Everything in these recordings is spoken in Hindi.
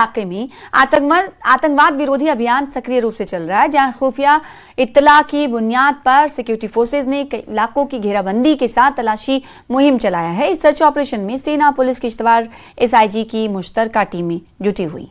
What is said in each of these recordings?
इलाके में आतंकवाद विरोधी अभियान सक्रिय रूप से चल रहा है, जहां खुफिया इत्तला की बुनियाद पर सिक्योरिटी फोर्सेज ने कई इलाकों की घेराबंदी के साथ तलाशी मुहिम चलाया है। इस सर्च ऑपरेशन में सेना, पुलिस, किश्तवाड़ SIG की मुश्तरका टीमें जुटी हुई।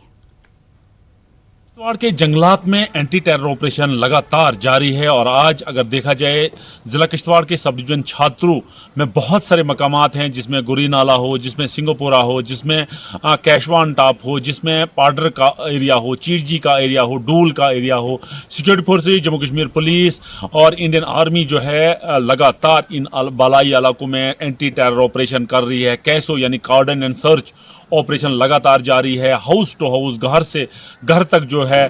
किश्तवाड़ के जंगलात में एंटी टेरर ऑपरेशन लगातार जारी है और आज अगर देखा जाए जिला किश्तवाड़ के सब डिवीजन छात्रों में बहुत सारे मकामात हैं, जिसमें गुरी नाला हो, जिसमें सिंगोपुरा हो, जिसमें कैशवान टॉप हो, जिसमें पाडर का एरिया हो, चीरजी का एरिया हो, डूल का एरिया हो। Security forces, Jammu Kashmir police और इंडियन आर्मी जो है लगातार इन बालाई इलाकों में एंटी टेरर ऑपरेशन कर रही है। कैसो यानी कार्डन एंड सर्च ऑपरेशन लगातार जारी है। हाउस टू हाउस, घर से घर तक जो है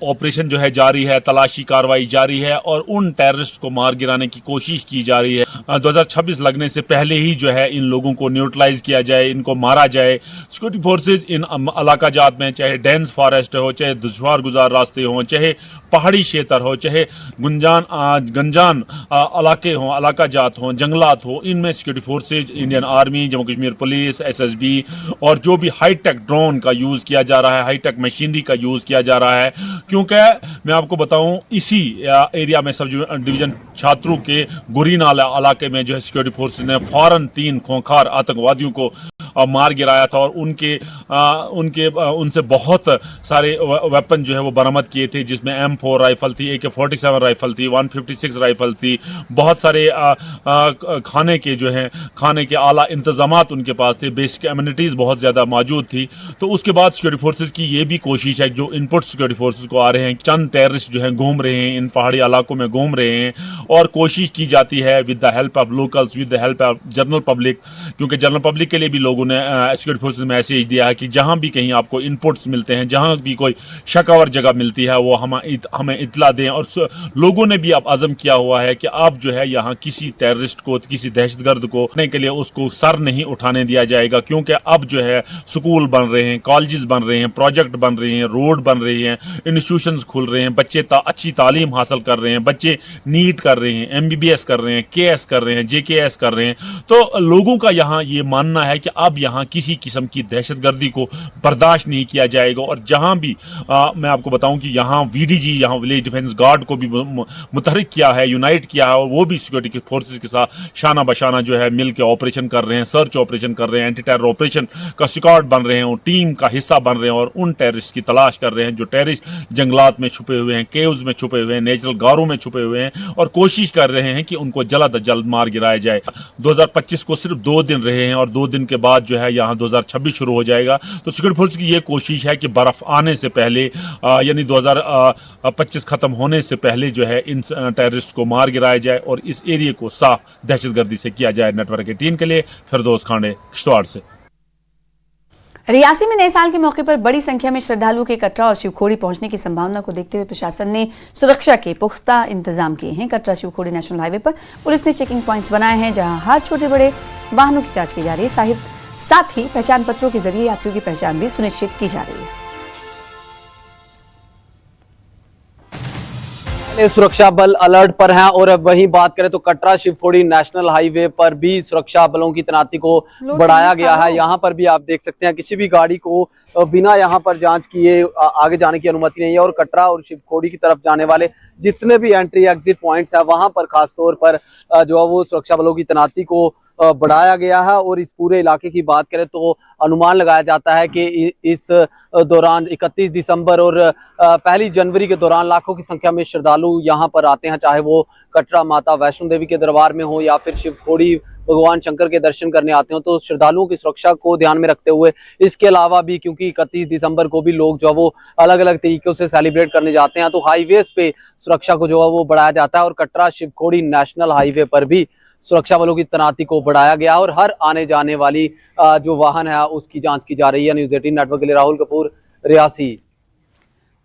ऑपरेशन जो है जारी है, तलाशी कार्रवाई जारी है और उन टेररिस्ट को मार गिराने की कोशिश की जा रही है। 2026 लगने से पहले ही जो है इन लोगों को न्यूट्रलाइज किया जाए, इनको मारा जाए। सिक्योरिटी फोर्सेज इन इलाका जात में, चाहे डेंस फॉरेस्ट हो, चाहे दुश्वार गुजार रास्ते हों, चाहे पहाड़ी क्षेत्र हो, चाहे गंजान इलाके हों, इलाका जात हों, जंगलात हो, इनमें security forces, Indian army, Jammu Kashmir police, SSB और जो भी हाईटेक ड्रोन का यूज किया जा रहा है, हाईटेक मशीनरी का यूज किया जा रहा है। क्योंकि मैं आपको बताऊं, इसी एरिया में सब डिवीजन छात्रों के गुरी नाला इलाके में जो है सिक्योरिटी फोर्सेज ने फौरन 3 खूंखार आतंकवादियों को मार गिराया था और उनसे बहुत सारे वेपन जो है वो बरामद किए थे, जिसमें M4 राइफल थी, AK-47 राइफल थी, 156 राइफल थी, बहुत सारे खाने के आला इंतजामात उनके पास थे, बेसिक एमिनिटीज बहुत ज़्यादा मौजूद थी। तो उसके बाद सिक्योरिटी फोर्सेज की ये भी कोशिश है, जो इनपुट सिक्योरिटी फोर्सेज को आ रहे हैं, चंद टेररिस्ट जो हैं घूम रहे हैं, इन पहाड़ी इलाकों में घूम रहे हैं और कोशिश की जाती है with the help of locals, with the help of general public, क्योंकि जनरल पब्लिक के लिए भी लोगों ने सिक्योरिटी फोर्सेज ने मैसेज दिया है कि जहां भी कहीं आपको इनपुट्स मिलते हैं, जहां भी कोई शकावर जगह मिलती है, वो हमें इतला दें। और लोगों ने भी अब अज़म किया हुआ है कि अब जो है यहाँ किसी टेररिस्ट को, किसी दहशतगर्द को करने के लिए उसको सर नहीं उठाने दिया जाएगा, क्योंकि अब जो है स्कूल बन रहे हैं, कॉलेजेस बन रहे हैं, प्रोजेक्ट बन रहे हैं, रोड बन रही हैं, इंस्टीट्यूशंस खुल रहे हैं, बच्चे अच्छी तालीम हासिल कर रहे हैं, बच्चे नीट कर रहे हैं, MBBS कर रहे हैं, KS कर रहे हैं, JKS कर रहे हैं। तो लोगों का यहाँ ये मानना है कि अब यहाँ किसी किस्म की दहशतगर्दी को बर्दाश्त नहीं किया जाएगा। और जहाँ भी मैं आपको बताऊं कि यहाँ VDG, यहाँ विलेज डिफेंस गार्ड को भी मुतहरिक किया है, यूनाइट किया है और वो भी सिक्योरिटी फोर्सेज के साथ शाना बशाना जो है मिल के ऑपरेशन कर रहे हैं, सर्च ऑपरेशन कर रहे हैं, एंटी टेरर ऑपरेशन का स्क्वाड बन रहे हैं, टीम का हिस्सा बन रहे हैं और उन टेररिस्ट की तलाश कर रहे हैं जो टेररिस्ट जंगलात में छुपे हुए हैं, केव्स में छुपे हुए हैं, नेचुरल गारों में छुपे हुए हैं और कोशिश कर रहे हैं कि उनको जल्द जल्द मार गिराया जाए। 2025 को सिर्फ 2 दिन रहे हैं और 2 दिन के बाद जो है यहाँ 2026 शुरू हो जाएगा। तो सिक्योरिटी फोर्स की ये कोशिश है कि बर्फ आने से पहले यानी 2025 खत्म होने से पहले जो है इन टेररिस्ट को मार गिराया जाए और इस एरिया को साफ दहशतगर्दी से किया जाए। नेटवर्क 18 के लिए फिरदौस खांडे, किश्तवाड़ से। रियासी में नए साल के मौके पर बड़ी संख्या में श्रद्धालुओं के कटरा और शिवखोड़ी पहुंचने की संभावना को देखते हुए प्रशासन ने सुरक्षा के पुख्ता इंतजाम किए हैं। कटरा शिवखोड़ी नेशनल हाईवे पर पुलिस ने चेकिंग पॉइंट्स बनाए हैं, जहां हर छोटे बड़े वाहनों की जांच की जा रही है। साथ ही पहचान पत्रों के जरिए यात्रियों की पहचान भी सुनिश्चित की जा रही है। सुरक्षा बल अलर्ट पर हैं और अब वहीं बात करें तो कटरा शिवखोड़ी नेशनल हाईवे पर भी सुरक्षा बलों की तैनाती को बढ़ाया गया है। यहाँ पर भी आप देख सकते हैं किसी भी गाड़ी को बिना यहाँ पर जांच किए आगे जाने की अनुमति नहीं है और कटरा और शिवखोड़ी की तरफ जाने वाले जितने भी एंट्री एग्जिट पॉइंट्स है वहां पर खासतौर पर जो है वो सुरक्षा बलों की तैनाती को बढ़ाया गया है। और इस पूरे इलाके की बात करें तो अनुमान लगाया जाता है कि इस दौरान 31 दिसंबर और 1 जनवरी के दौरान लाखों की संख्या में श्रद्धालु यहाँ पर आते हैं, चाहे वो कटरा माता वैष्णो देवी के दरबार में हो या फिर शिवखोड़ी भगवान शंकर के दर्शन करने आते हो। तो श्रद्धालुओं की सुरक्षा को ध्यान में रखते हुए इसके अलावा भी क्योंकि 31 दिसंबर को भी लोग जो है वो अलग अलग तरीकों से सेलिब्रेट करने जाते हैं, तो हाईवेज पे सुरक्षा को जो है वो बढ़ाया जाता है और कटरा शिवखोड़ी नेशनल हाईवे पर भी सुरक्षा बलों की तैनाती को बढ़ाया गया और हर आने जाने वाली जो वाहन है उसकी जांच की जा रही है। न्यूज़ 18 नेटवर्क के लिए राहुल कपूर, रियासी।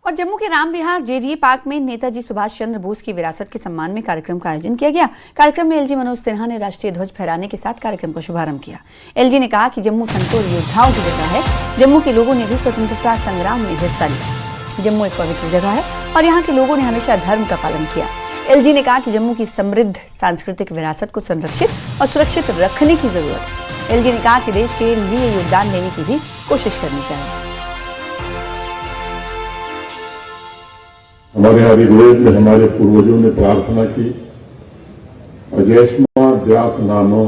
और जम्मू के राम विहार JDA पार्क में नेताजी सुभाष चंद्र बोस की विरासत के सम्मान में कार्यक्रम का आयोजन किया गया। कार्यक्रम में LG मनोज सिन्हा ने राष्ट्रीय ध्वज फहराने के साथ कार्यक्रम का शुभारंभ किया। LG ने कहा कि जम्मू संतों और योद्धाओं की जगह है। जम्मू के लोगों ने भी स्वतंत्रता संग्राम में हिस्सा लिया। जम्मू एक पवित्र जगह है और यहाँ के लोगों ने हमेशा धर्म का पालन किया। LG ने कहा कि जम्मू की समृद्ध सांस्कृतिक विरासत को संरक्षित और सुरक्षित रखने की जरूरत है। LG ने कहा कि देश के लिए योगदान देने की भी कोशिश करनी चाहिए। हमारे यहाँ ऋग्वेद में हमारे पूर्वजों ने प्रार्थना की, अजैष्मा व्यास नानो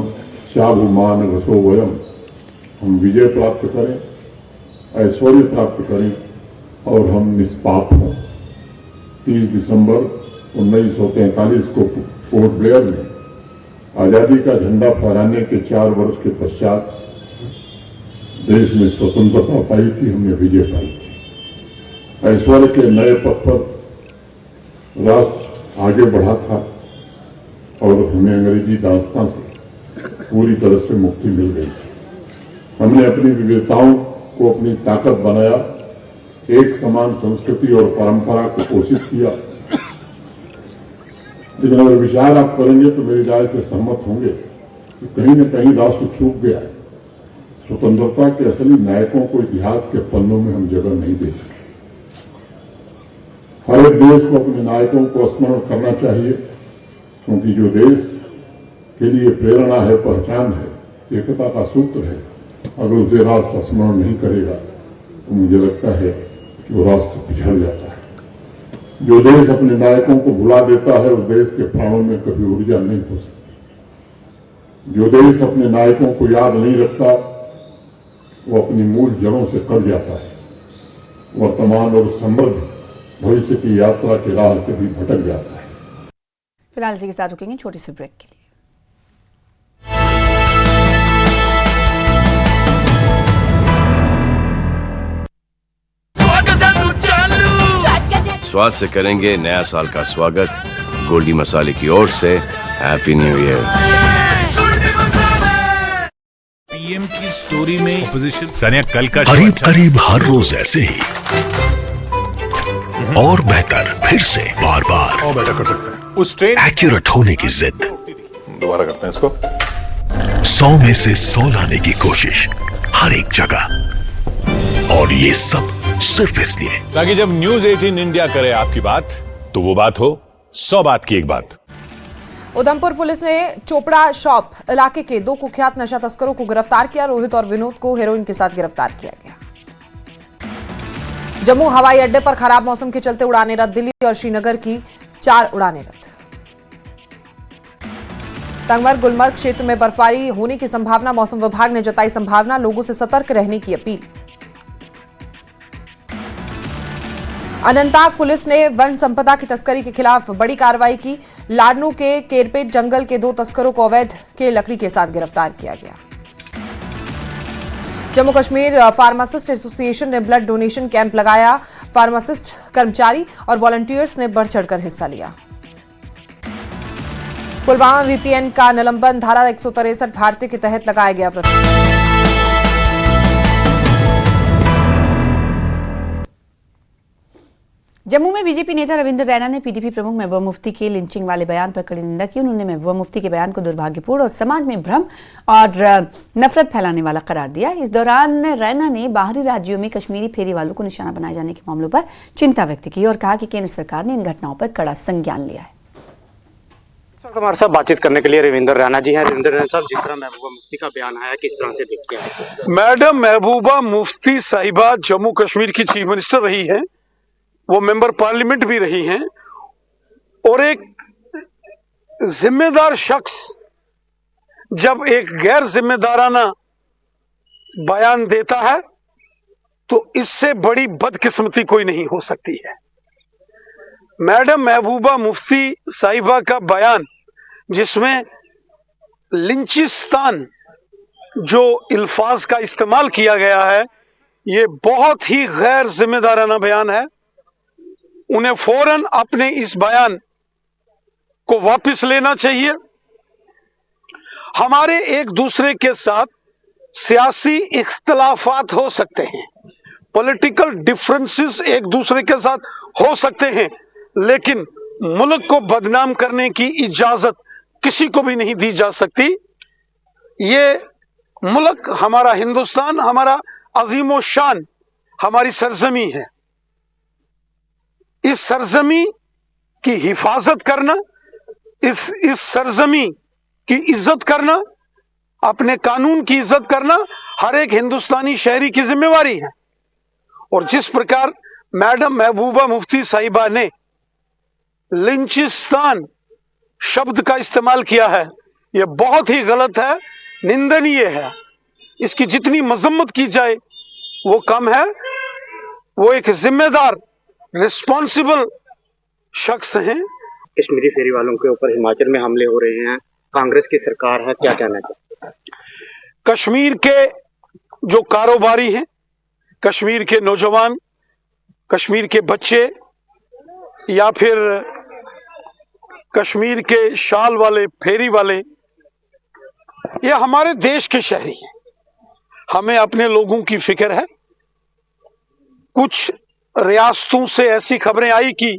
शाभुमान रसो वयम, हम विजय प्राप्त करें, ऐश्वर्य प्राप्त करें और हम निष्पाप हों। 30 दिसंबर 1943 को पोर्ट ब्लेयर में आजादी का झंडा फहराने के 4 वर्ष के पश्चात देश में स्वतंत्रता पाई थी, हमने विजय पाई थी। ऐश्वर्य के नए पथ पर राष्ट्र आगे बढ़ा था और हमें अंग्रेजी दास्तां से पूरी तरह से मुक्ति मिल गई थी। हमने अपनी विविधताओं को अपनी ताकत बनाया, एक समान संस्कृति और परंपरा को पोषित किया। लेकिन अगर विचार आप करेंगे तो मेरी राय से सहमत होंगे कि कहीं न कहीं राष्ट्र चूक गया है। स्वतंत्रता के असली नायकों को इतिहास के पन्नों में हम जगह नहीं दे सके। हर एक देश को अपने नायकों को स्मरण करना चाहिए, क्योंकि जो देश के लिए प्रेरणा है, पहचान है, एकता का सूत्र है, अगर उसे राष्ट्र स्मरण नहीं करेगा तो मुझे लगता है कि वो राष्ट्र पिछड़ जाता है। जो देश अपने नायकों को भुला देता है उस देश के प्राणों में कभी ऊर्जा नहीं हो सकती। जो देश अपने नायकों को याद नहीं रखता वो अपनी मूल जड़ों से कट जाता है, वर्तमान और समृद्ध भविष्य की यात्रा की राह से भी भटक जाता है। फिलहाल इसी के साथ रुकेंगे छोटी सी ब्रेक के लिए। स्वाद से करेंगे नया साल का स्वागत। गोल्डी मसाले की ओर से हैप्पी न्यू ईयर। पीएम की स्टोरी में अपोजिशन सानिया कल का करीब करीब हर रोज ऐसे ही और बेहतर, फिर से बार बार और बेटर कर सकते हैं। उस ट्रेन एक्यूरेट होने की जिद, दोबारा करते हैं इसको। 100 में से 100 लाने की कोशिश हर एक जगह, और ये सब सिर्फ इसलिए ताकि जब न्यूज 18 इंडिया करे आपकी बात तो वो बात हो 100 बात की एक बात। उधमपुर पुलिस ने चोपड़ा शॉप इलाके के 2 कुख्यात नशा तस्करों को गिरफ्तार किया। रोहित और विनोद को हेरोइन के साथ गिरफ्तार किया गया। जम्मू हवाई अड्डे पर खराब मौसम के चलते उड़ानें रद्द। दिल्ली और श्रीनगर की 4 उड़ानें रद्द। तंगमर गुलमर्ग क्षेत्र में बर्फबारी होने की संभावना, मौसम विभाग ने जताई संभावना, लोगों से सतर्क रहने की अपील। अनंतनाग पुलिस ने वन संपदा की तस्करी के खिलाफ बड़ी कार्रवाई की। लाडनू के केरपेट जंगल के 2 तस्करों को अवैध के लकड़ी के साथ गिरफ्तार किया गया। जम्मू कश्मीर फार्मासिस्ट एसोसिएशन ने ब्लड डोनेशन कैंप लगाया। फार्मासिस्ट, कर्मचारी और वॉलंटियर्स ने बढ़ चढ़कर हिस्सा लिया। पुलवामा वीपीएन का निलंबन, धारा 163 भारतीय के तहत लगाया गया प्रतिबंध। जम्मू में बीजेपी नेता रविंद्र रैना ने पीडीपी प्रमुख महबूबा मुफ्ती के लिंचिंग वाले बयान पर कड़ी निंदा की। उन्होंने महबूबा मुफ्ती के बयान को दुर्भाग्यपूर्ण और समाज में भ्रम और नफरत फैलाने वाला करार दिया। इस दौरान रैना ने बाहरी राज्यों में कश्मीरी फेरी वालों को निशाना बनाए जाने के मामलों पर चिंता व्यक्त की और कहा कि केंद्र सरकार ने इन घटनाओं पर कड़ा संज्ञान लिया है। हमारे साथ बातचीत करने के लिए रविंद्र रैना जी हैं। रविंद्र रैना साहब, जिस तरह महबूबा मुफ्ती का बयान आया, किस तरह से देखते हैं? मैडम महबूबा मुफ्ती साहिबा जम्मू कश्मीर की चीफ मिनिस्टर रही हैं, वो मेंबर पार्लियामेंट भी रही हैं, और एक जिम्मेदार शख्स जब एक गैर जिम्मेदाराना बयान देता है तो इससे बड़ी बदकिस्मती कोई नहीं हो सकती है। मैडम महबूबा मुफ्ती साहिबा का बयान, जिसमें लिंचिस्तान जो अल्फाज का इस्तेमाल किया गया है, ये बहुत ही गैर जिम्मेदाराना बयान है। उन्हें फौरन अपने इस बयान को वापस लेना चाहिए। हमारे एक दूसरे के साथ सियासी इख्तलाफात हो सकते हैं, पॉलिटिकल डिफरेंसेस एक दूसरे के साथ हो सकते हैं, लेकिन मुल्क को बदनाम करने की इजाजत किसी को भी नहीं दी जा सकती। ये मुल्क हमारा हिंदुस्तान, हमारा अजीमो शान, हमारी सरजमी है। इस सरजमी की हिफाजत करना, इस सरजमी की इज्जत करना, अपने कानून की इज्जत करना हर एक हिंदुस्तानी शहरी की जिम्मेवारी है। और जिस प्रकार मैडम महबूबा मुफ्ती साहिबा ने लिंचिस्तान शब्द का इस्तेमाल किया है, यह बहुत ही गलत है, निंदनीय है। इसकी जितनी मजम्मत की जाए वो कम है। वो एक जिम्मेदार रिस्पॉन्सिबल शख्स हैं। कश्मीरी फेरी वालों के ऊपर हिमाचल में हमले हो रहे हैं, कांग्रेस की सरकार है, क्या कहना चाहिए? कश्मीर के जो कारोबारी हैं, कश्मीर के नौजवान, कश्मीर के बच्चे या फिर कश्मीर के शाल वाले, फेरी वाले, ये हमारे देश के शहरी हैं। हमें अपने लोगों की फिक्र है। कुछ रियासतों से ऐसी खबरें आई कि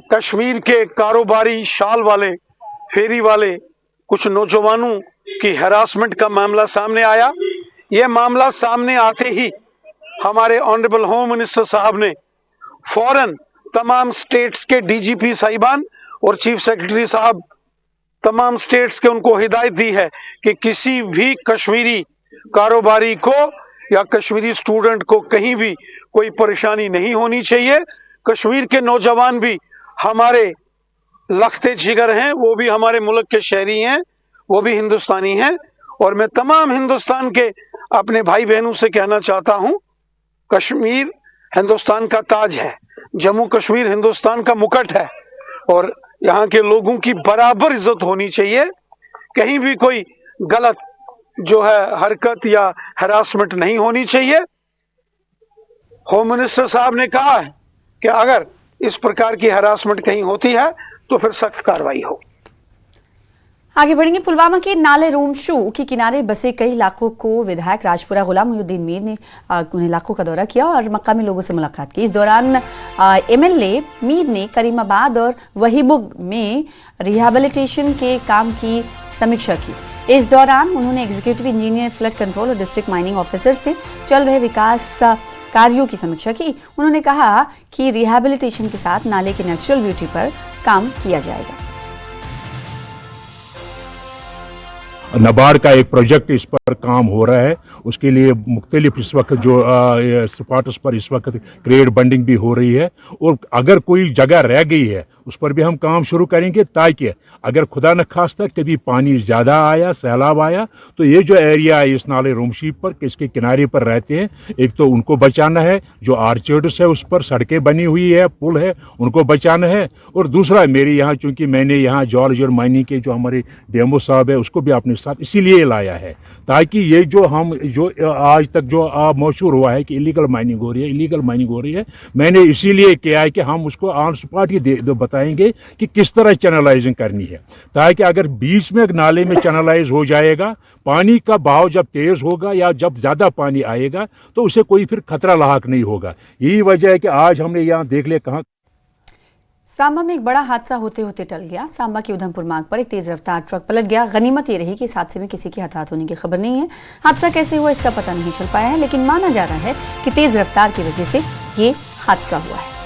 कश्मीर के कारोबारी, शाल वाले, फेरी वाले कुछ नौजवानों की हैरासमेंट का मामला सामने आया। यह मामला सामने आते ही हमारे ऑनरेबल होम मिनिस्टर साहब ने फौरन तमाम स्टेट्स के डीजीपी साहिबान और चीफ सेक्रेटरी साहब, तमाम स्टेट्स के उनको हिदायत दी है कि किसी भी कश्मीरी कारोबारी को या कश्मीरी स्टूडेंट को कहीं भी कोई परेशानी नहीं होनी चाहिए। कश्मीर के नौजवान भी हमारे लखते जिगर हैं, वो भी हमारे मुल्क के शहरी हैं, वो भी हिंदुस्तानी हैं। और मैं तमाम हिंदुस्तान के अपने भाई बहनों से कहना चाहता हूं, कश्मीर हिंदुस्तान का ताज है, जम्मू कश्मीर हिंदुस्तान का मुकुट है और यहाँ के लोगों की बराबर इज्जत होनी चाहिए। कहीं भी कोई गलत जो है हरकत या हैरासमेंट नहीं होनी चाहिए। होम मिनिस्टर साहब ने कहा है कि अगर इस प्रकार की हैरासमेंट कहीं होती है तो फिर सख्त कार्रवाई हो। आगे बढ़ेंगे। पुलवामा के नाले रोमशू के किनारे बसे कई इलाकों को विधायक राजपुरा गुलाम मोहिउद्दीन मीर ने उन इलाकों का दौरा किया और मकामी लोगों से मुलाकात की। इस दौरान एमएलए मीर ने करीमाबाद और वहीबुग में रिहैबिलिटेशन के काम की समीक्षा की। इस दौरान उन्होंने एग्जीक्यूटिव इंजीनियर, फ्लड कंट्रोल और डिस्ट्रिक्ट माइनिंग ऑफिसर से चल रहे विकास कार्यों की समीक्षा की। उन्होंने कहा कि रिहैबिलिटेशन के साथ नाले के नेचुरल ब्यूटी पर काम किया जाएगा। नबार्ड का एक प्रोजेक्ट इस पर काम हो रहा है, उसके लिए मुख्तलिफ इस वक्त जो स्पॉट्स पर इस वक्त क्रेड बंडिंग भी हो रही है और अगर कोई जगह रह गई है उस पर भी हम काम शुरू करेंगे ताकि अगर खुदा न खास्ता कभी पानी ज़्यादा आया, सैलाब आया, तो ये जो एरिया है इस नाले रोमशी पर इसके किनारे पर रहते हैं, एक तो उनको बचाना है, जो आर्चर्ड्स है उस पर सड़कें बनी हुई है, पुल है, उनको बचाना है। और दूसरा मेरे यहाँ चूँकि मैंने यहाँ जॉर्ज और माइनिंग के जो हमारे डीएमओ साहब है उसको भी अपने साथ इसीलिए लाया है ताकि ये जो हम जो आज तक जो मशहूर हुआ है कि इलीगल माइनिंग हो रही है, मैंने इसीलिए किया है कि हम उसको ऑन स्पॉट ही बताएंगे कि किस तरह चैनलाइजिंग करनी है, ताकि अगर बीच में नाले में चैनलाइज हो जाएगा, पानी का बहाव जब तेज होगा या जब ज्यादा पानी आएगा तो उसे कोई फिर खतरा लाक नहीं होगा। यही वजह है कि आज हमने यहाँ देख लिया कहाँ सांबा में एक बड़ा हादसा होते होते टल गया। सांबा के उधमपुर मार्ग पर एक तेज रफ्तार ट्रक पलट गया। गनीमत ये रही कि इस हादसे में किसी के हताहत होने की खबर नहीं है। हादसा कैसे हुआ इसका पता नहीं चल पाया है, लेकिन माना जा रहा है कि तेज रफ्तार की वजह से ये हादसा हुआ है।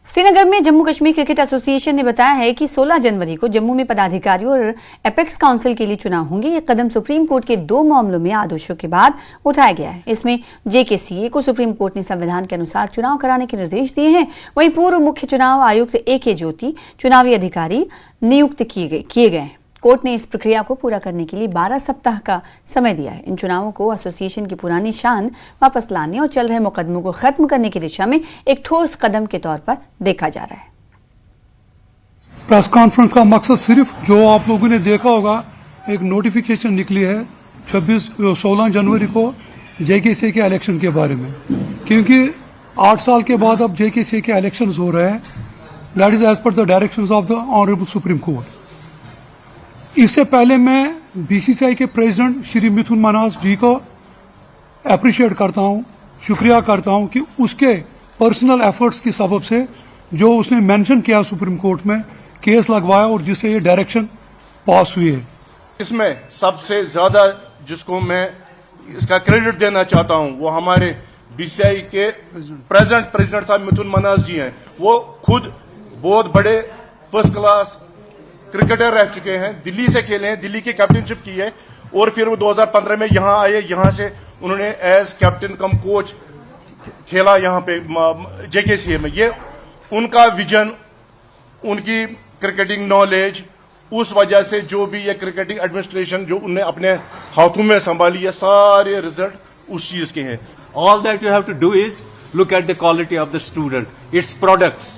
श्रीनगर में जम्मू कश्मीर क्रिकेट एसोसिएशन ने बताया है कि 16 जनवरी को जम्मू में पदाधिकारियों और एपेक्स काउंसिल के लिए चुनाव होंगे। यह कदम सुप्रीम कोर्ट के 2 मामलों में आदेशों के बाद उठाया गया है। इसमें जेकेसीए को सुप्रीम कोर्ट ने संविधान के अनुसार चुनाव कराने के निर्देश दिए हैं। वहीं पूर्व मुख्य चुनाव आयुक्त AK ज्योति चुनावी अधिकारी नियुक्त किए गए हैं। कोर्ट ने इस प्रक्रिया को पूरा करने के लिए 12 सप्ताह का समय दिया है। इन चुनावों को एसोसिएशन की पुरानी शान वापस लाने और चल रहे मुकदमों को खत्म करने की दिशा में एक ठोस कदम के तौर पर देखा जा रहा है। प्रेस कॉन्फ्रेंस का मकसद सिर्फ जो आप लोगों ने देखा होगा, एक नोटिफिकेशन निकली है 16 जनवरी को जेकेसीए के इलेक्शन के बारे में, क्योंकि 8 साल के बाद अब जेकेसीए के इलेक्शन हो रहे हैं। That is as per the directions of the honourable supreme court. इससे पहले मैं बीसीसीआई के प्रेसिडेंट श्री मिथुन मनास जी को अप्रिशिएट करता हूं, शुक्रिया करता हूं कि उसके पर्सनल एफर्ट्स की सबब से जो उसने मेंशन किया सुप्रीम कोर्ट में केस लगवाया और जिससे ये डायरेक्शन पास हुई है। इसमें सबसे ज्यादा जिसको मैं इसका क्रेडिट देना चाहता हूं वो हमारे बीसीसीआई के प्रेसिडेंट साहब मिथुन मनास जी हैं। वो खुद बहुत बड़े फर्स्ट क्लास क्रिकेटर रह चुके हैं, दिल्ली से खेले हैं, दिल्ली की कैप्टनशिप की है और फिर वो 2015 में यहाँ आए, यहाँ से उन्होंने एज कैप्टन कम कोच खेला यहाँ पे JKCA में। ये उनका विजन, उनकी क्रिकेटिंग नॉलेज, उस वजह से जो भी ये क्रिकेटिंग एडमिनिस्ट्रेशन जो उन्हें अपने हाथों में संभाली, ये सारे रिजल्ट उस चीज के हैं। All that you have to do is look at the quality of the student, its products.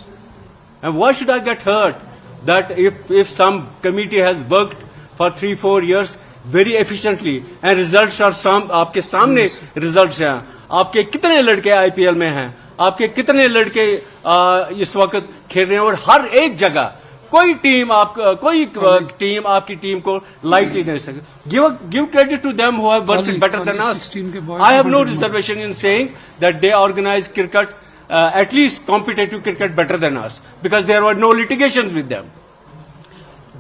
And why should I get hurt that if some committee has worked for 3-4 years very efficiently and results are आपके सामने results हैं, आपके कितने लड़के IPL में हैं, आपके कितने लड़के इस वक्त खेल रहे हैं, और हर एक जगह कोई टीम आपकी टीम को लाइटली नहीं सके। Give credit to them who have worked better than us. I have no reservation in saying that they organize cricket, at least competitive cricket, better than us, because there were no litigations with them.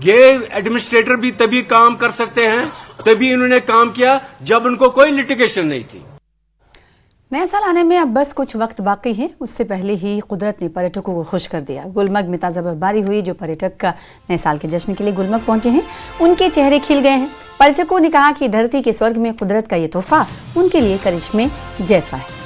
ये एडमिनिस्ट्रेटर भी तभी काम कर सकते हैं, तभी इन्होंने काम किया जब उनको कोई लिटिगेशन नहीं थी। नया साल आने में अब बस कुछ वक्त बाकी है, उससे पहले ही कुदरत ने पर्यटकों को खुश कर दिया। गुलमर्ग में ताज़ा बर्फबारी हुई। जो पर्यटक का नए साल के जश्न के लिए गुलमर्ग पहुंचे हैं, उनके चेहरे खिल गए हैं। पर्यटकों ने कहा कि धरती के स्वर्ग में कुदरत का ये तोहफा उनके लिए करिश्मे जैसा है।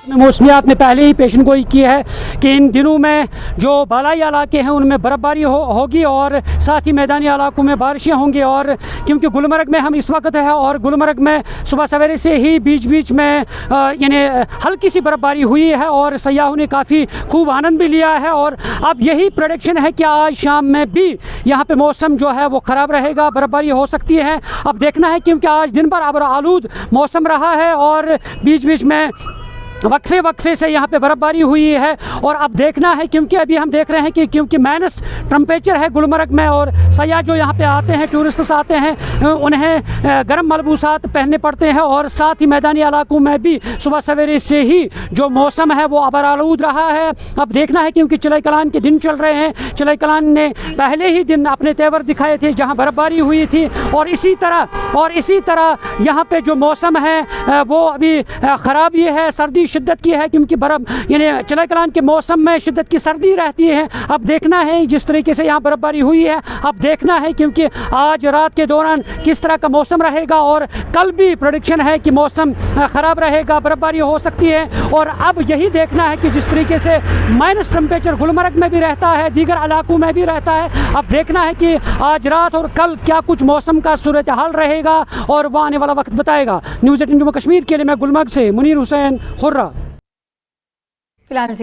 मौसमियात ने पहले ही पेशन गोई की है कि इन दिनों में जो बालाई इलाके हैं उनमें बर्फबारी होगी और साथ ही मैदानी इलाकों में बारिशें होंगी। और क्योंकि गुलमर्ग में हम इस वक्त है और गुलमर्ग में सुबह सवेरे से ही बीच बीच में यानी हल्की सी बर्फबारी हुई है और सयाहों ने काफ़ी खूब आनंद भी लिया है। और अब यही प्रेडिक्शन है कि आज शाम में भी यहाँ पे मौसम जो है वो ख़राब रहेगा, बर्फबारी हो सकती है। अब देखना है क्योंकि आज दिन भर आबर आलूद मौसम रहा है और बीच बीच में वक्फे से यहाँ पे बर्फबारी हुई है। और अब देखना है क्योंकि अभी हम देख रहे हैं कि क्योंकि माइनस टेम्परेचर है गुलमर्ग में और सयाह जो यहाँ पे आते हैं, टूरिस्ट्स आते हैं, उन्हें गर्म मलबूसात पहनने पड़ते हैं। और साथ ही मैदानी इलाकों में भी सुबह सवेरे से ही जो मौसम है वो आबरालूद रहा है। अब देखना है क्योंकि चिलई कलान के दिन चल रहे हैं। चिलई कलान ने पहले ही दिन अपने तेवर दिखाए थे जहाँ बर्फबारी हुई थी और इसी तरह यहाँ पे जो मौसम है वो अभी ख़राब ये है, सर्दी शिद्दत की है क्योंकि बर्फ यानी चिलई कलान के मौसम में शिद्दत की सर्दी रहती है। अब देखना है जिस तरीके से यहाँ बर्फबारी हुई है, अब देखना है क्योंकि आज रात के दौरान किस तरह का मौसम रहेगा। और कल भी प्रेडिक्शन है कि मौसम ख़राब रहेगा, बर्फबारी हो सकती है। और अब यही देखना है कि जिस तरीके से माइनस टेम्परेचर गुलमर्ग में भी रहता है, दीगर इलाकों में भी रहता है, अब देखना है कि आज रात और कल क्या कुछ मौसम का सूरत हाल रहेगा और वह आने वाला वक्त बताएगा। न्यूज़ 18 जम्मू कश्मीर के लिए मैं गुलमर्ग से मुनीर हुसैन खुर्रा। फिलहाल